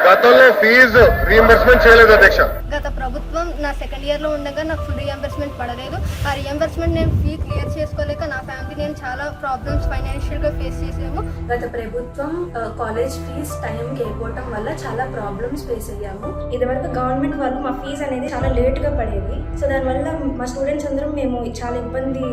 గతంలో fee reimbursement చేయలేదు అధ్యక్ష. గత ప్రభుత్వం నా సెకండ్ ఇయర్ లో ఉండగా నాకు ఫుల్ రీఎంబర్స్మెంట్ పడలేదు. ఆ రీఎంబర్స్మెంట్ నేను ఫీ క్లియర్ చేసుకోలేక నా ఫ్యామిలీ నేను చాలా ప్రాబ్లమ్స్ ఫైనాన్షియల్ గా ఫేస్ చేసాము. గత ప్రభుత్వం కాలేజ్ ఫీజ్ టైంకి అయిపోవటం వల్ల చాలా ప్రాబ్లమ్స్ ఫేస్ అయ్యాము. ఇదివరకు గవర్నమెంట్ వాళ్ళు మా ఫీజు అనేది చాలా లేట్ గా పడేది. సో దానివల్ల మా స్టూడెంట్స్ అందరం మేము చాలా ఇబ్బంది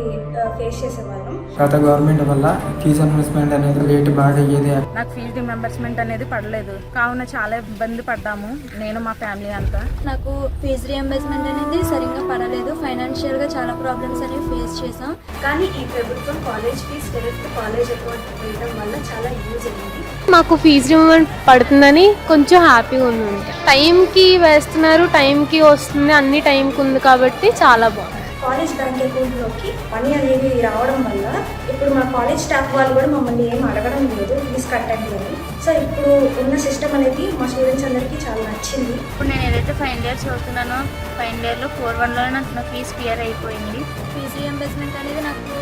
ఫేస్ చేసేవాళ్ళం. గత గవర్నమెంట్ వల్ల ఫీజు రియంబర్స్మెంట్ అనేది లేట్ బాగా అయ్యేది. నాకు ఫీజు రియంబర్స్మెంట్ అనేది పడలేదు, కావున చాలా ఇబ్బంది పడ్డాము నేను మా ఫ్యామిలీ అంతా. నాకు ఫీజు రియంబర్స్మెంట్ అనేది సరిగ్గా పడలేదు. ఫైనాన్షియల్ గా చాలా ప్రాబ్లమ్స్ అనేవి ఫేస్ చేసాం. కానీ ఈ ప్రభుత్వం college fee direct college account వేయడం వల్ల చాలా యూజ్ అయింది. మాకు ఫీజు రియంబర్స్మెంట్ పడుతుందని కొంచెం హ్యాపీగా ఉంది. టైంకి వేస్తున్నారు, టైంకి వస్తుంది, అన్ని టైంకి ఉంది కాబట్టి చాలా బాగుంది. కాలేజ్ బ్యాంక్ అకౌంట్లోకి మనీ అనేది రావడం వల్ల ఇప్పుడు మా కాలేజ్ స్టాఫ్ వాళ్ళు కూడా మమ్మల్ని ఏం అడగడం లేదు ఫీజు కట్టండి అని. సో ఇప్పుడు ఉన్న సిస్టమ్ అనేది మా స్టూడెంట్స్ అందరికీ చాలా నచ్చింది. ఇప్పుడు నేను ఏదైతే ఫైనల్ ఇయర్ చదువుతున్నానో ఫైనల్ ఇయర్లో 4-1లో నాకు నా ఫీజు క్లియర్ అయిపోయింది. ఫీజు రియంబర్స్మెంట్ అనేది నాకు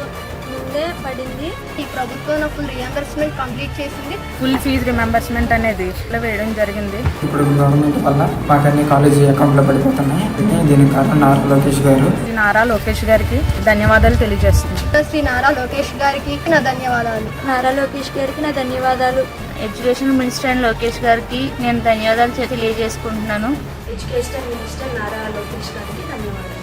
ముందే పడింది. ఈ ప్రభుత్వం నాకు ఫుల్ రీఎంబర్స్మెంట్ కంప్లీట్ చేసింది. ఫుల్ ఫీజు రిమెంబర్స్మెంట్ అనేది వేయడం జరిగింది. ఇప్పుడు గవర్నమెంట్ వల్ల మాకు అన్ని కాలేజీ అకౌంట్లో పడిపోతున్నాయి. దీనికి కారణం నారా లోకేష్ గారు. నారా లోకేష్ గారికి ధన్యవాదాలు తెలియజేస్తున్నాను. శ్రీ నారా లోకేష్ గారికి నా ధన్యవాదాలు. నారా లోకేష్ గారికి నా ధన్యవాదాలు. ఎడ్యుకేషన్ మినిస్టర్ అండ్ లోకేష్ గారికి నేను ధన్యవాదాలు తెలియజేసుకుంటున్నాను. ఎడ్యుకేషన్ మినిస్టర్ నారా లోకేష్ గారికి ధన్యవాదాలు.